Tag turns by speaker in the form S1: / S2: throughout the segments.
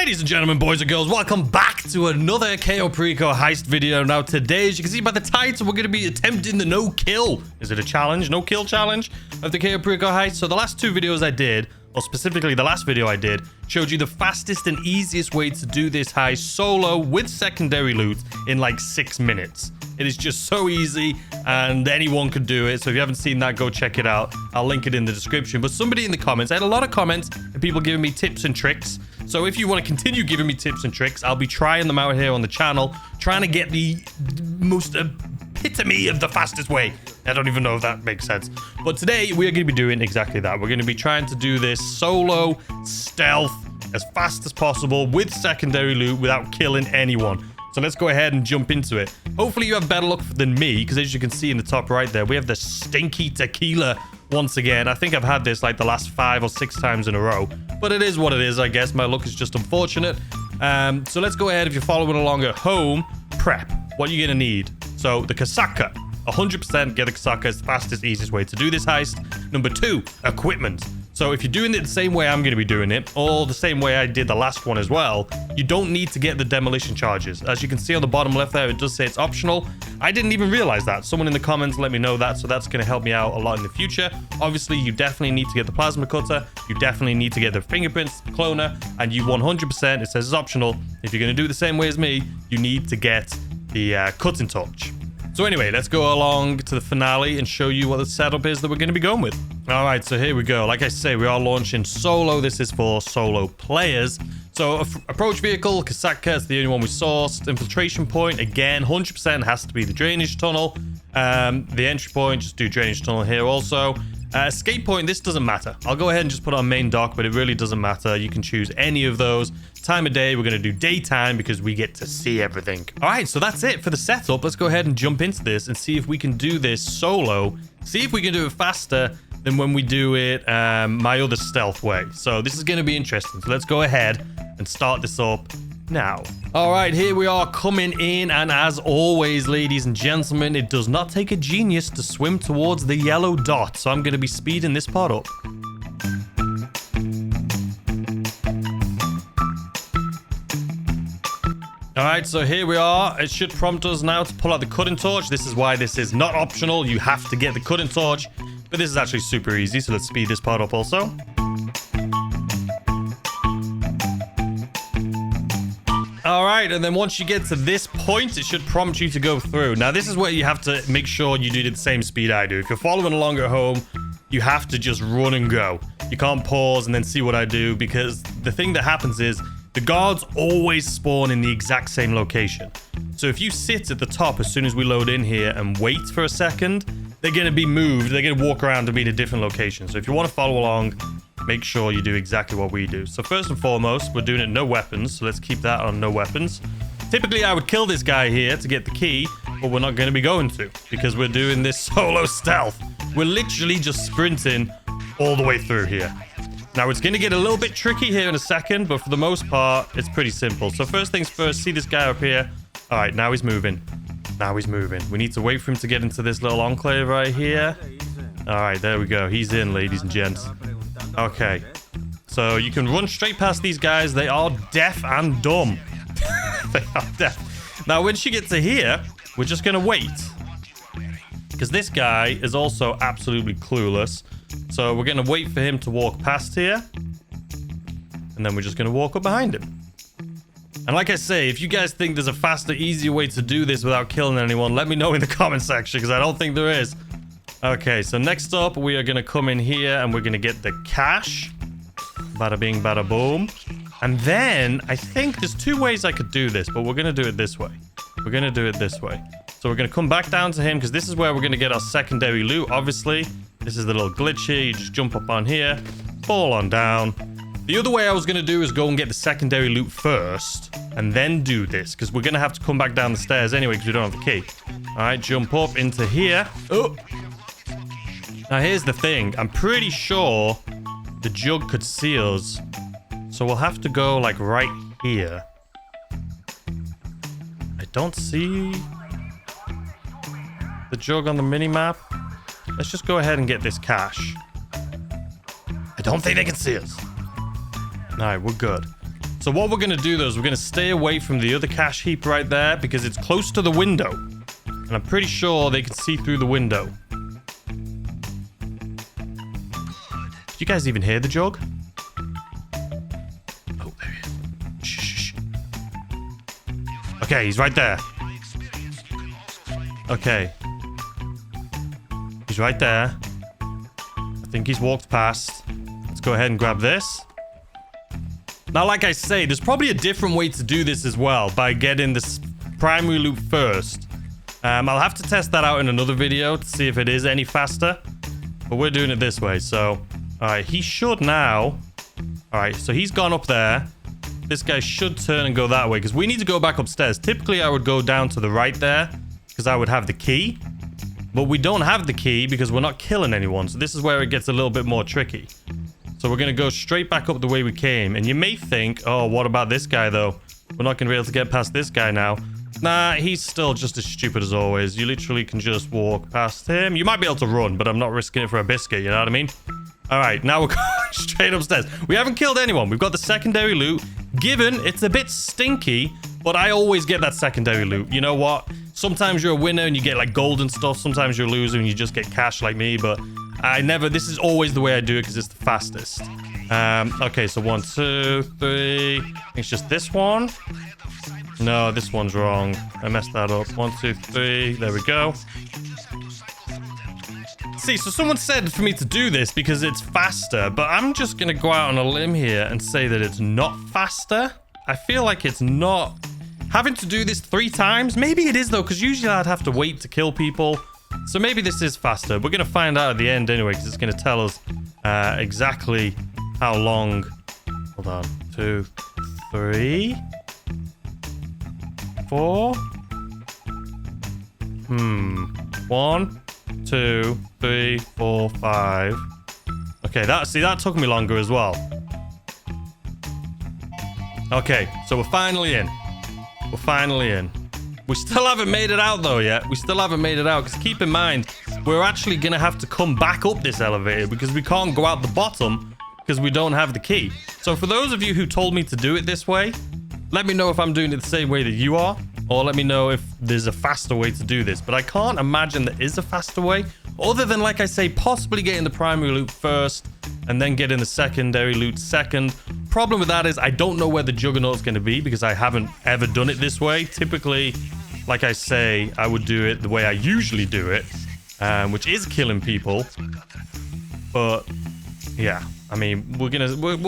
S1: Ladies and gentlemen, boys and girls, welcome back to another Cayo Perico Heist video. Now today, as you can see by the title, we're going to be attempting the no-kill. Is it a challenge? No-kill challenge of the Cayo Perico Heist. So the last two videos I did, or specifically the last video I did, showed you the fastest and easiest way to do this heist solo with secondary loot in like 6 minutes. It is just so easy and anyone could do it. So if you haven't seen that, go check it out. I'll link it in the description. But somebody in the comments, I had a lot of comments and people giving me tips and tricks. So if you want to continue giving me tips and tricks, I'll be trying them out here on the channel, trying to get the most epitome of the fastest way. I don't even know if that makes sense. But today we are going to be doing exactly that. We're going to be trying to do this solo stealth as fast as possible with secondary loot without killing anyone. So let's go ahead and jump into it. Hopefully you have better luck than me, because as you can see in the top right there, we have the stinky tequila once again. I think I've had this like the last 5 or 6 times in a row, but it is what it is, I guess. My luck is just unfortunate. So let's go ahead. If you're following along at home, prep. What are you going to need? So the casaca. 100% get the casaca. It's the fastest, easiest way to do this heist. Number 2, equipment. So if you're doing it the same way I'm going to be doing it, or the same way I did the last one as well, you don't need to get the demolition charges. As you can see on the bottom left there, it does say it's optional. I didn't even realize that. Someone in the comments let me know that, so that's going to help me out a lot in the future. Obviously, you definitely need to get the plasma cutter. You definitely need to get the fingerprints cloner, and you 100%, it says it's optional. If you're going to do it the same way as me, you need to get the cutting torch. So anyway, let's go along to the finale and show you what the setup is that we're going to be going with. All right, so here we go. Like I say, we are launching solo. This is for solo players. So approach vehicle, casaca is the only one we sourced. Infiltration point, again, 100% has to be the drainage tunnel. The entry point, just do drainage tunnel here also. Escape point, this doesn't matter. I'll go ahead and just put on main dock, but it really doesn't matter. You can choose any of those. Time of day, we're going to do daytime because we get to see everything. All right, so that's it for the setup. Let's go ahead and jump into this and see if we can do this solo. See if we can do it faster than when we do it my other stealth way. So this is going to be interesting. So let's go ahead and start this up now. All right, here we are coming in, and as always, ladies and gentlemen, it does not take a genius to swim towards the yellow dot, so I'm going to be speeding this part up. All right, so here we are. It should prompt us now to pull out the cutting torch. This is why this is not optional. You have to get the cutting torch, but this is actually super easy, so let's speed this part up also. All right, and then once you get to this point, it should prompt you to go through. Now, this is where you have to make sure you do it at the same speed I do. If you're following along at home, you have to just run and go. You can't pause and then see what I do, because the thing that happens is the guards always spawn in the exact same location. So if you sit at the top as soon as we load in here and wait for a second, they're going to be moved. They're going to walk around and be in a different location. So if you want to follow along, make sure you do exactly what we do. So first and foremost, we're doing it no weapons. So let's keep that on no weapons. Typically, I would kill this guy here to get the key, but we're not going to be going to because we're doing this solo stealth. We're literally just sprinting all the way through here. Now, it's going to get a little bit tricky here in a second, but for the most part, it's pretty simple. So first things first, see this guy up here? All right, now he's moving. Now he's moving. We need to wait for him to get into this little enclave right here. All right, there we go. He's in, ladies and gents. Okay, so you can run straight past these guys. They are deaf and dumb. They are deaf. Now, once you get to here, we're just going to wait, because this guy is also absolutely clueless. So we're going to wait for him to walk past here, and then we're just going to walk up behind him. And like I say, if you guys think there's a faster, easier way to do this without killing anyone, let me know in the comment section, because I don't think there is. Okay, so next up, we are going to come in here, and we're going to get the cash. Bada bing, bada boom. And then, I think there's 2 ways I could do this, but we're going to do it this way. We're going to do it this way. So we're going to come back down to him, because this is where we're going to get our secondary loot, obviously. This is the little glitch here. You just jump up on here, fall on down. The other way I was going to do is go and get the secondary loot first, and then do this, because we're going to have to come back down the stairs anyway, because we don't have the key. All right, jump up into here. Oh! Now, here's the thing. I'm pretty sure the jug could see us, so we'll have to go, like, right here. I don't see the jug on the mini-map. Let's just go ahead and get this cash. I don't think they can see us. All right, we're good. So what we're going to do, though, is we're going to stay away from the other cash heap right there because it's close to the window. And I'm pretty sure they can see through the window. Did you guys even hear the jug? Oh, there he is. Shh. Okay, he's right there. Okay. He's right there. I think he's walked past. Let's go ahead and grab this. Now, like I say, there's probably a different way to do this as well by getting this primary loot first. I'll have to test that out in another video to see if it is any faster. But we're doing it this way, so... Alright, he should now... Alright, so he's gone up there. This guy should turn and go that way, because we need to go back upstairs. Typically, I would go down to the right there, because I would have the key. But we don't have the key, because we're not killing anyone. So this is where it gets a little bit more tricky. So we're going to go straight back up the way we came. And you may think, oh, what about this guy, though? We're not going to be able to get past this guy now. Nah, he's still just as stupid as always. You literally can just walk past him. You might be able to run, but I'm not risking it for a biscuit, you know what I mean? All right, now we're going straight upstairs. We haven't killed anyone. We've got the secondary loot. Given it's a bit stinky, but I always get that secondary loot. You know what? Sometimes you're a winner and you get like gold and stuff. Sometimes you're a loser and you just get cash like me, but I never... This is always the way I do it because it's the fastest. Okay, so 1, 2, 3. I think it's just this one. No, this one's wrong. I messed that up. 1, 2, 3. There we go. See, so someone said for me to do this because it's faster, but I'm just going to go out on a limb here and say that it's not faster. I feel like it's not. Having to do this 3 times? Maybe it is, though, because usually I'd have to wait to kill people. So maybe this is faster. We're going to find out at the end anyway, because it's going to tell us exactly how long. Hold on. 2, 3, 4. 1, 2, 3, 4, 5. Okay, that took me longer as well. Okay, so we're finally in. We're finally in. We still haven't made it out though yet. We still haven't made it out because keep in mind, we're actually gonna have to come back up this elevator because we can't go out the bottom because we don't have the key. So for those of you who told me to do it this way, let me know if I'm doing it the same way that you are, or let me know if there's a faster way to do this. But I can't imagine there is a faster way, other than, like I say, possibly getting the primary loot first and then getting the secondary loot second. Problem with that is I don't know where the Juggernaut's going to be because I haven't ever done it this way. Typically, like I say, I would do it the way I usually do it, which is killing people. But yeah, I mean, we'll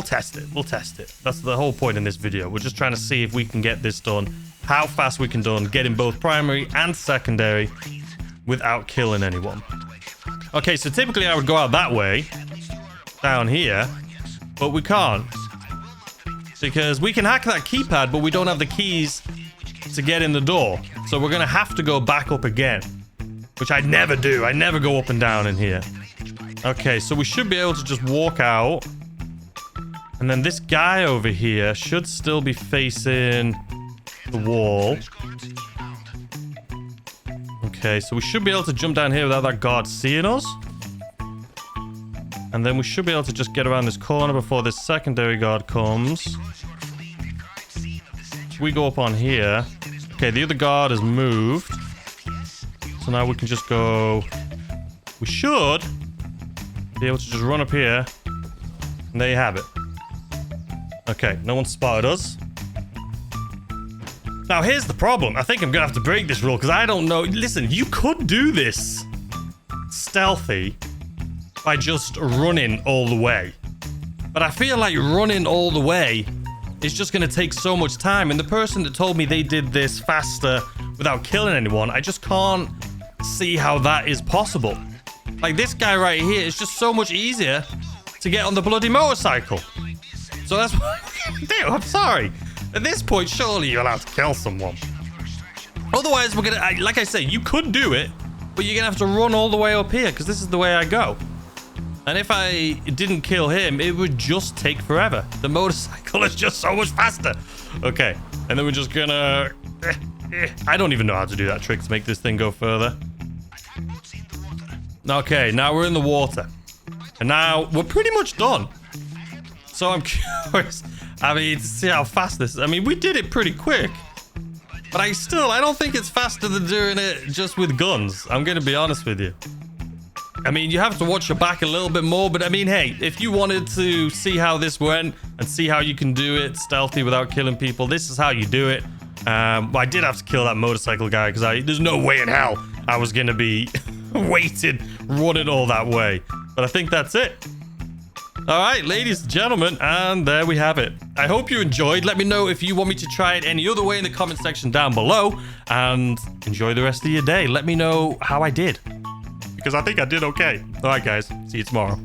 S1: test it. We'll test it. That's the whole point in this video. We're just trying to see if we can get this done, how fast we can done getting both primary and secondary without killing anyone. Okay, so typically I would go out that way, down here, but we can't. Because we can hack that keypad, but we don't have the keys to get in the door. So we're going to have to go back up again, which I never do. I never go up and down in here. Okay, so we should be able to just walk out. And then this guy over here should still be facing the wall. Okay, so we should be able to jump down here without that guard seeing us. And then we should be able to just get around this corner before this secondary guard comes. We go up on here. Okay, the other guard has moved. So now we can just go... We should be able to just run up here. And there you have it. Okay, no one spotted us. Now, here's the problem. I think I'm going to have to break this rule because I don't know. Listen, you could do this stealthy by just running all the way. But I feel like running all the way is just going to take so much time. And the person that told me they did this faster without killing anyone, I just can't see how that is possible. Like this guy right here is just so much easier to get on the bloody motorcycle. So that's what I'm going to do. I'm sorry. At this point, surely you're allowed to kill someone. Otherwise, we're going to... Like I say, you could do it, but you're going to have to run all the way up here because this is the way I go. And if I didn't kill him, it would just take forever. The motorcycle is just so much faster. Okay. And then we're just going to... I don't even know how to do that trick to make this thing go further. Okay, now we're in the water. And now we're pretty much done. So I'm curious. I mean, to see how fast this is. I mean, we did it pretty quick. But I don't think it's faster than doing it just with guns. I'm going to be honest with you. I mean, you have to watch your back a little bit more. But I mean, hey, if you wanted to see how this went and see how you can do it stealthy without killing people, this is how you do it. I did have to kill that motorcycle guy because there's no way in hell I was going to be waiting, running all that way. But I think that's it. All right, ladies and gentlemen, and there we have it. I hope you enjoyed. Let me know if you want me to try it any other way in the comment section down below. And enjoy the rest of your day. Let me know how I did, because I think I did okay. All right, guys. See you tomorrow.